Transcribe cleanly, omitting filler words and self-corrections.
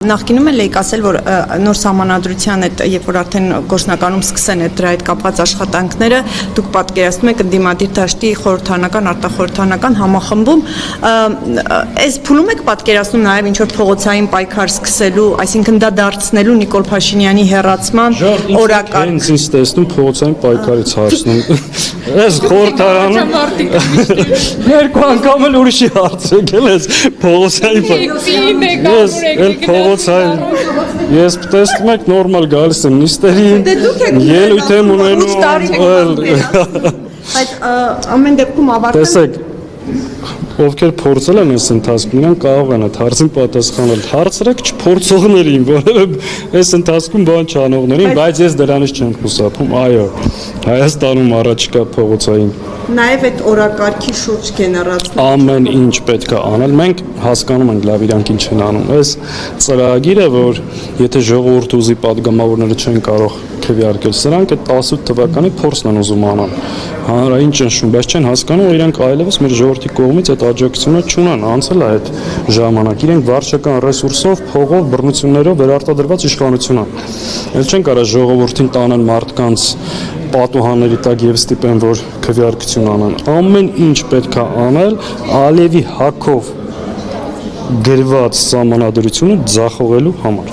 Նախկինում էլ եք ասել, որ նոր սահմանադրության հետ, երբ որ արդեն գործնականում սկսեն դրա հետ կապված աշխատանքները, դուք պատկերացնում եք ընդդիմադիր դաշտի խորհրդարանական, արտախորհրդարանական համախմբում, այս փուլում եք պատկերացնում նաև ինչ-որ փողոցային պայքար սկսելու, այսինքն դա դարձնելու Նիկոլ Փաշինյանի հեռացման օրակարգ։ Հենց ինձ տեսնում փողոցային պայքարից հարցնում։ Այս խորհրդարանում երկու անգամ էլ ուրիշի հարց եկել ես փողոցային Ես տեսնում եք նորմալ գալիս եմ նիստերին, ելույթ եմ ունենում, Այդ ամեն դեպքում ավարտել։ տեսեք, ովքեր փորձել են այս ընթացքում, նրանք կարող են այդ հարցին պատասխանել, հարցրեք չփորձողներին, որովհետև այս ընթացքում բան չանողներին, բայց ես դրանից չեմ խուսափում, այո, Հայաստանում առաջիկա փողոցային Նաև այդ օրակարգի շուրջ գեներացնել։ Ամեն ինչ պետք է անել, մենք հասկանում ենք լավ իրանք ինչ են անում։ Այս ծրագիրը, որ եթե ժողովուրդը ուզի падգամավորները չեն կարող քվեարկել, սրանք այդ 18 թվականի փորձն են ուզում անան։ Հանրային ճնշում, բայց չեն հասկանում, որ իրանք այլևս մեր ժողովրդի կողմից այդ աջակցությունը չունեն, անցել է այդ ժամանակ։ Իրենք վարչական ռեսուրսով, փողով, բռնություններով վերարտադրված իշխանություն են։ Էլ չեն կարող ժողովրդին տանեն մարդկանց պատուհանների տակ եւ ստիպեն, որ քվեարկություն անեն։ Ամեն ինչ պետք է անել Ալիևի հակով գրված սահմանադրությունը ձախողելու համար։